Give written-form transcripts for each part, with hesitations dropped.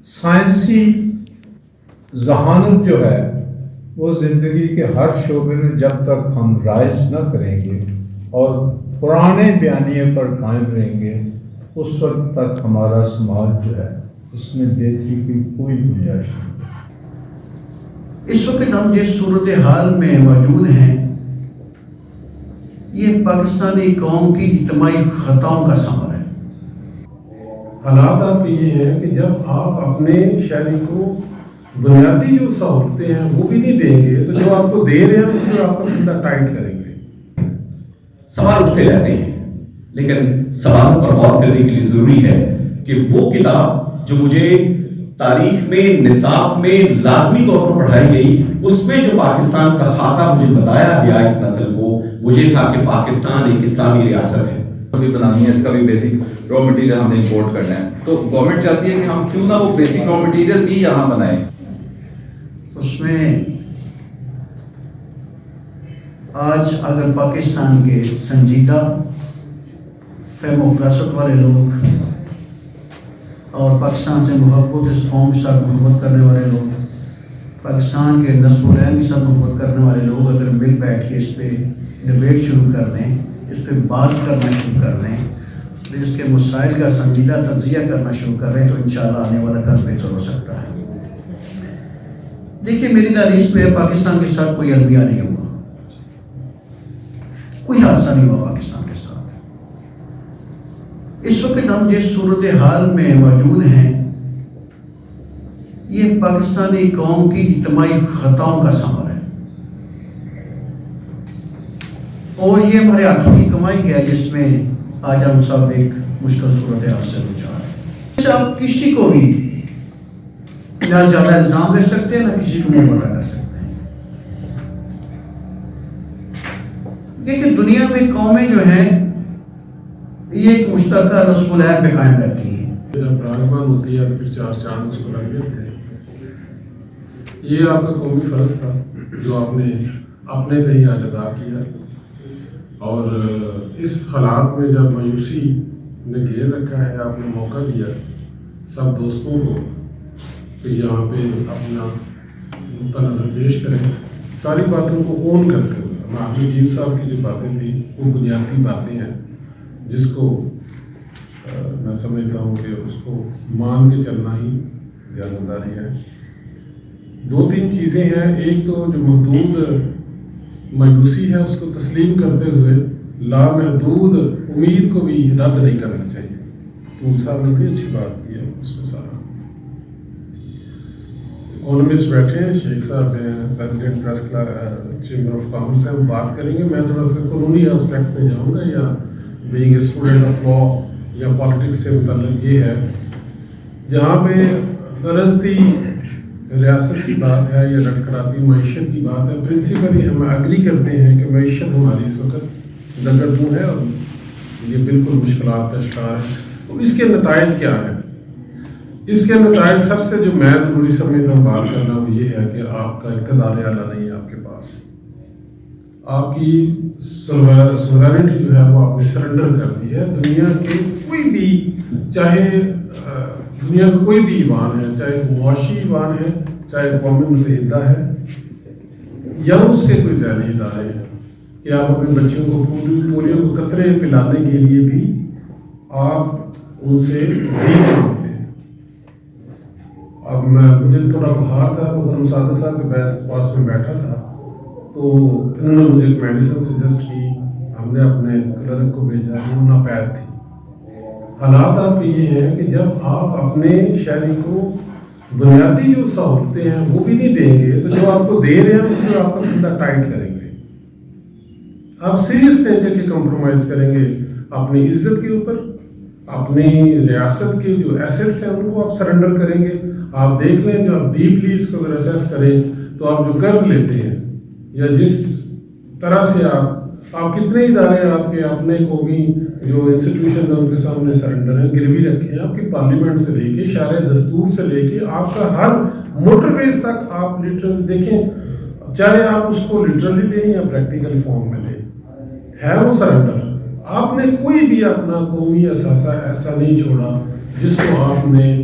سائنسی ذہانت جو ہے وہ زندگی کے ہر شعبے میں جب تک ہم رائج نہ کریں گے اور پرانے بیانیے پر قائم رہیں گے اس وقت تک ہمارا سماج جو ہے اس میں بہتری کی کوئی گنجائش نہیں۔ اس وقت ہم جس صورتحال میں موجود ہیں یہ پاکستانی قوم کی اجتماعی خطاؤں کا ثمر ہے۔ حالات آپ کے یہ ہیں کہ جب آپ اپنے شہری کو بنیادی جو سہولتیں ہیں وہ بھی نہیں دیں گے تو جو آپ کو دے رہے ہیں اس کو آپ کو کتنا ٹائٹ کریں گے۔ سوال اٹھتے رہتے ہیں لیکن سوالوں پر غور کرنے کے لیے ضروری ہے کہ وہ کتاب جو مجھے تاریخ میں نصاب میں لازمی طور پر پڑھائی گئی اس میں جو پاکستان کا خاکہ مجھے بتایا گیا اس نسل کو وہ یہ تھا کہ پاکستان ایک اسلامی ریاست ہے، بھی بنانی ہے، اس کا بھی بیسک را مٹیریل ہم نے امپورٹ کرنا ہے، تو گورنمنٹ چاہتی ہے کہ ہم کیوں نہ وہ بیسک را مٹیریل بھی یہاں بنائیں۔ اس میں آج اگر پاکستان کے سنجیدہ فہم و فراست والے لوگ اور پاکستان سے محبت، اس قوم کے ساتھ محبت کرنے والے لوگ، پاکستان کے نسب و رحم کے ساتھ محبت کرنے والے لوگ اگر مل بیٹھ کے اس پہ ڈبیٹ شروع کر دیں، اس پہ بات کرنا شروع کر دیں، اس کے مسائل کا سنجیدہ تجزیہ کرنا شروع کر دیں تو انشاءاللہ آنے والا کل بہتر ہو سکتا ہے۔ دیکھیے میری تاریخ میں پاکستان کے ساتھ کوئی المیہ نہیں ہوا، کوئی حادثہ نہیں ہوا پاکستان کے ساتھ۔ اس وقت ہم جس صورتحال میں موجود ہیں یہ پاکستانی قوم کی اجتماعی خطاؤں کا ثمر ہے اور یہ ہمارے ہاتھوں کی کمائی ہے جس میں آج ہم سب ایک مشکل صورتحال سے گزار ہیں۔ آپ کسی کو بھی نہ زیادہ الزام دے سکتے ہیں نہ کسی کو منہ بڑا کر سکتے ہیں۔ دیکھیے دنیا میں قومیں جو ہیں یہ ایک مشترکہ نسب و لحاظ پہ قائم رہتی ہیں۔ جب راجمان ہوتی ہے تو پھر چار چاند اس کو لگ جاتے ہیں۔ یہ آپ کا قومی فرض تھا جو آپ نے اپنے لیے آج ادا کیا، اور اس حالات میں جب مایوسی نے گھیر رکھا ہے آپ نے موقع دیا سب دوستوں کو کہ یہاں پہ اپنا نقطہ نظر پیش کریں، ساری باتوں کو اون کرتے ہوئے۔ معافی جیب صاحب کی جو باتیں تھیں وہ بنیادی باتیں ہیں جس کو میں سمجھتا ہوں کہ اس کو مان کے چلنا ہی دیانتداری ہے۔ دو تین چیزیں ہیں، ایک تو جو محدود مایوسی ہے اس کو تسلیم کرتے ہوئے لامحدود امید کو بھی رد نہیں کرنا چاہیے۔ تو صاحب نے بھی اچھی بات کی ہے اس میں سارا۔ اکانومسٹ بیٹھے ہیں، شیخ صاحب ہیں، president press chamber of commerce ہیں، وہ بات کریں گے۔ میں تھوڑا سا قانونی اسپیکٹ میں جاؤں گا، یا being a student of law یا پالیٹکس سے متعلق یہ ہے جہاں پہ درستی ریاست کی بات ہے یا لڑکھڑاتی معیشت کی بات ہے، پرنسپلی ہم اگری کرتے ہیں کہ معیشت ہماری اس وقت دگرگوں ہے اور یہ بالکل مشکلات کا شکار ہے۔ تو اس کے نتائج کیا ہیں؟ اس کے نتائج سب سے جو میں ضروری سمجھتا ہوں بات کرنا وہ یہ ہے کہ آپ کا اقتدار اعلیٰ نہیں ہے آپ کے پاس، آپ کی سورینٹی جو ہے وہ آپ نے سرنڈر کر دی ہے۔ دنیا کے کوئی بھی، چاہے دنیا کا کوئی بھی ایوان ہے، چاہے معاشی ایوان ہے، چاہے اقوام متحدہ ہے یا اس کے کوئی ذیلی ادارے ہیں، کہ آپ اپنے بچوں کو پولیو کو قطرے پلانے کے لیے بھی آپ ان سے نہیں مانگتے ہیں۔ اب مجھے تھوڑا بہار تھا، محترم صادق صاحب کے پاس میں بیٹھا تھا تو انہوں نے مجھے ایک میڈیسن سجیسٹ کی، ہم نے اپنے کلرک کو بھیجا، وہ ناپید تھی۔ حالات آپ کے یہ ہیں کہ جب آپ اپنے شہری کو بنیادی جو سہولتیں ہیں وہ بھی نہیں دیں گے تو جو آپ کو دے رہے ہیں اس کو آپ کو کتنا ٹائٹ کریں گے۔ آپ سیریس نیچر کے کمپرومائز کریں گے اپنی عزت کے اوپر، اپنی ریاست کے جو ایسٹس ہیں ان کو آپ سرنڈر کریں گے۔ آپ دیکھ لیں جو آپ ڈیپلی اس کو اگر اسیس کریں تو آپ جو قرض لیتے ہیں یا جس طرح سے آپ کتنے ادارے آپ کے اپنے قومی جو انسٹیٹیوشن ہیں ان کے سامنے سرنڈر ہیں، گروی رکھے ہیں، آپ کی پارلیمنٹ سے لے کے شارع دستور سے لے کے آپ کا ہر موٹر ویز تک آپ لٹرلی دیکھیں، چاہے آپ اس کو لٹرلی لیں یا پریکٹیکل فارم میں لیں، ہے وہ سرنڈر۔ آپ نے کوئی بھی اپنا قومی اثاثہ ایسا نہیں چھوڑا جس کو آپ نے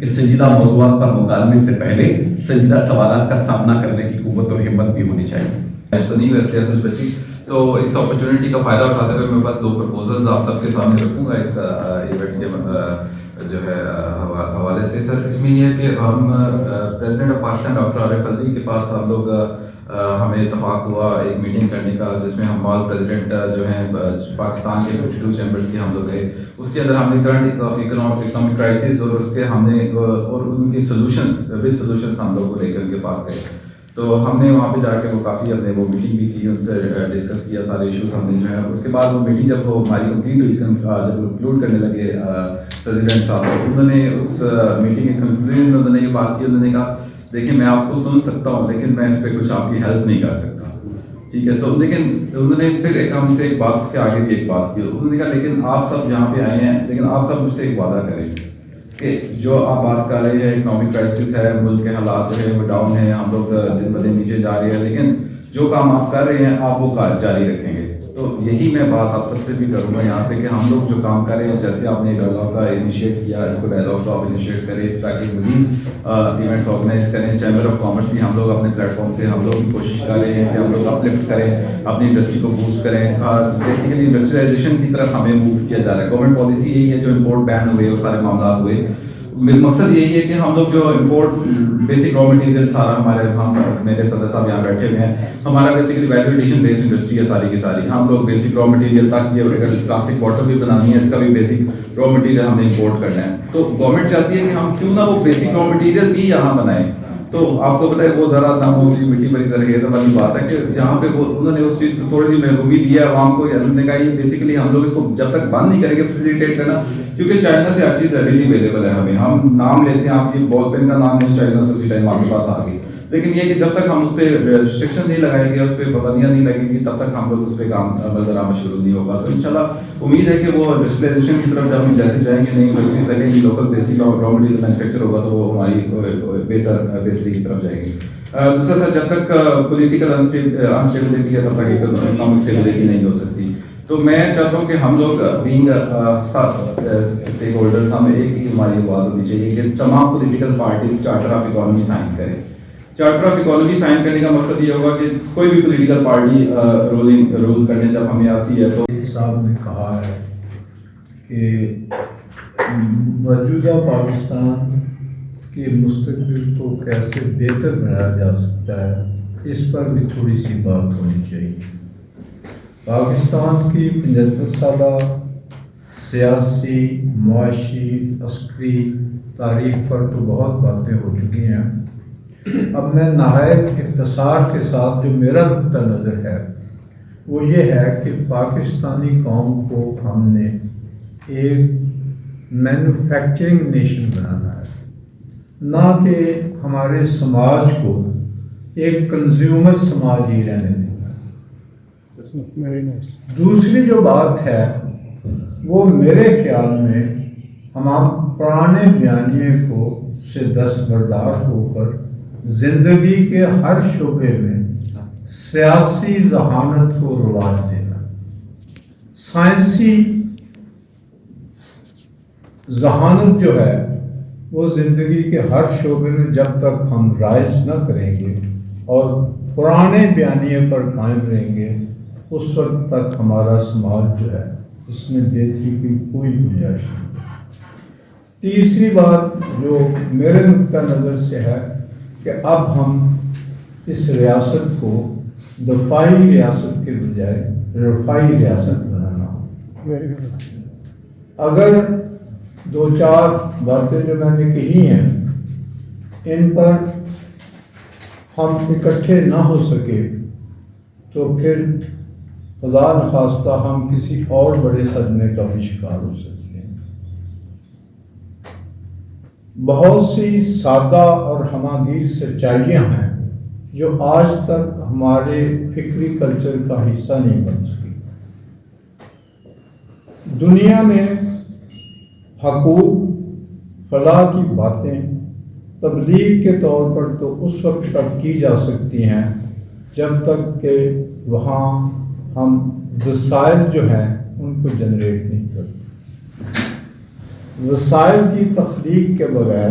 کہ سنجیدہ موضوعات پر مکالمے سے پہلے سنجیدہ سوالات کا سامنا کرنے کی قوت اور ہمت بھی ہونی چاہیے. سنی ویسے سچ بچی تو اس اپرچونٹی کا فائدہ اٹھاتے ہوئے میں بس 2 پرپوزلز آپ سب کے سامنے رکھوں گا اس ایونٹ کے جو ہے حوالے سے. سر اس میں یہ ہے کہ ہم پریزیڈنٹ آف پاکستان ڈاکٹر عارف الوی کے پاس ہم لوگ ہمیں اتفاق ہوا ایک میٹنگ کرنے کا جس میں ہم آل پریزیڈنٹ جو ہیں پاکستان کے 52 چیمبرز کے ہم لوگ گئے. اس کے اندر ہم نے کرنٹ اکنامک کرائسس اور اس کے ہم نے اور ان کی سولوشنس ہم لوگ کو لے کر ان کے پاس گئے. تو ہم نے وہاں پہ جا کے وہ کافی ہم نے وہ میٹنگ بھی کی, ان سے ڈسکس کیا سارے ایشوز ہم نے جو ہے. اس کے بعد وہ میٹنگ جب وہ ہماری کمپلیٹ ہوئی, جب کنکلوڈ کرنے لگے پریزیڈنٹ صاحب, انہوں نے اس میٹنگ کے کنکلوژن میں انہوں نے یہ بات کی, انہوں نے کہا دیکھیں میں آپ کو سن سکتا ہوں لیکن میں اس پہ کچھ آپ کی ہیلپ نہیں کر سکتا. ٹھیک ہے, تو لیکن انہوں نے پھر ایک ہم سے ایک بات اس کے آگے بھی ایک بات کی. انہوں نے کہا لیکن آپ سب یہاں پہ آئے ہیں, لیکن آپ سب مجھ سے ایک وعدہ کریں کہ جو آپ بات کر رہے ہیں اکنامک کرائسس ہے, ملک کے حالات جو ہے وہ ڈاؤن ہیں, ہم لوگ دن بدن نیچے جا رہے ہیں, لیکن جو کام آپ کر رہے ہیں آپ وہ جاری رکھیں گے. تو یہی میں بات آپ سب سے بھی کروں گا یہاں پہ کہ ہم لوگ جو کام کر رہے ہیں, جیسے آپ نے ڈائلاگ کا انیشیٹ کیا, اس کو ڈائلاگ کو آپ انیشیٹ کریں, اس طرح کے مزید ایونٹس آرگنائز کریں. چیمبر آف کامرس بھی ہم لوگ اپنے پلیٹ فارم سے ہم لوگ بھی کوشش کر رہے ہیں کہ ہم لوگ اپلفٹ کریں, اپنی انڈسٹری کو بوسٹ کریں. بیسیکلی انڈسٹریلائزیشن کی طرف ہمیں موو کیا جا رہا ہے. گورنمنٹ پالیسی یہی ہے, جو امپورٹ بین ہوئے وہ سارے معاملات ہوئے, مقصد یہی ہے کہ ہم لوگ جو امپورٹ بیسک را مٹیریل سارا ہمارے میرے صدر صاحب یہاں بیٹھے ہوئے ہیں, ہمارا basically value addition based industry ہے ساری کی ساری. ہم لوگ بیسک را مٹیریل تک, یہ اگر پلاسٹک باٹل بھی بنانی ہے اس کا بھی بیسک را مٹیریل ہمیں امپورٹ کرنا ہے. تو گورنمنٹ چاہتی ہے کہ ہم کیوں نہ وہ بیسک را مٹیریل بھی یہاں بنائیں. تو آپ کو پتہ ہے وہ ذرا ناموزی مٹی بڑی زرخیز والی بات ہے کہ یہاں پہ وہ انہوں نے اس چیز کو تھوڑی سی محرومی دی ہے عوام کو. انہوں نے کہا یہ بیسیکلی ہم لوگ اس کو جب تک بند نہیں کریں گے فیسیلیٹیٹ کرنا, کیونکہ چائنا سے ہر چیز ریڈیلی اویلیبل ہے. ہمیں ہم نام لیتے ہیں, آپ کی بال پین کا نام نہیں چائنا سے اسی ٹائم آپ کے پاس آ گئی, لیکن یہ کہ جب تک ہم اس پہ ریسٹرکشن نہیں لگائیں گے, اس پہ پابندیاں نہیں لگیں گی, تب تک ہم لوگ اس پہ کام ذرا شروع نہیں ہوگا. تو انشاءاللہ امید ہے کہ وہ انڈسٹریلائزیشن کی طرف جب ہم جیسے جائیں گے, نئی یونیورسٹیز لگیں گی, local basic raw material manufacture ہوگا تو وہ ہماری بہتری کی طرف جائے گی. دوسرا سر, جب تک پولیٹیکل انسٹیبلٹی ہے تب تک اکنامک اسٹیبلٹی نہیں ہو سکتی. تو میں چاہتا ہوں کہ ہم لوگ بینگ اسٹیک ہولڈرز, ہمیں ایک ہی ہماری بات ہونی چاہیے کہ تمام political parties charter of economy sign کریں. چارٹر آف اکانومی سائن کرنے کا مقصد یہ ہوگا کہ کوئی بھی پولیٹیکل پارٹی رول کرنے جب ہمیں آتی ہے تو صاحب نے کہا ہے کہ موجودہ پاکستان کے مستقبل کو کیسے بہتر بنایا جا سکتا ہے, اس پر بھی تھوڑی سی بات ہونی چاہیے. پاکستان کی 75 سالہ سیاسی, معاشی, عسکری تاریخ پر تو بہت باتیں ہو چکی ہیں. اب میں نہایت اختصار کے ساتھ جو میرا نقطہ نظر ہے وہ یہ ہے کہ پاکستانی قوم کو ہم نے ایک مینوفیکچرنگ نیشن بنانا ہے, نہ کہ ہمارے سماج کو ایک کنزیومر سماج ہی رہنے دینا. دوسری جو بات ہے وہ میرے خیال میں ہم پرانے بیانیے کو سے دستبردار ہو کر زندگی کے ہر شعبے میں سیاسی ذہانت کو رواج دینا. سائنسی ذہانت جو ہے وہ زندگی کے ہر شعبے میں جب تک ہم رائج نہ کریں گے اور پرانے بیانیے پر قائم رہیں گے, اس وقت تک ہمارا سماج جو ہے اس میں بہتری کی کوئی گنجائش نہیں. تیسری بات جو میرے نقطہ نظر سے ہے کہ اب ہم اس ریاست کو دفاعی ریاست کے بجائے رفاعی ریاست بنانا ہو. اگر 2-4 باتیں جو میں نے کہی ہیں ان پر ہم اکٹھے نہ ہو سکے تو پھر خدا نخواستہ ہم کسی اور بڑے صدمے کا بھی شکار ہو سکتے ہیں. بہت سی سادہ اور ہماگیر سچائیاں ہیں جو آج تک ہمارے فکری کلچر کا حصہ نہیں بن سکی. دنیا میں حقوق فلاح کی باتیں تبلیغ کے طور پر تو اس وقت تک کی جا سکتی ہیں جب تک کہ وہاں ہم وسائل جو ہیں ان کو جنریٹ نہیں کرتے. وسائل کی تخلیق کے بغیر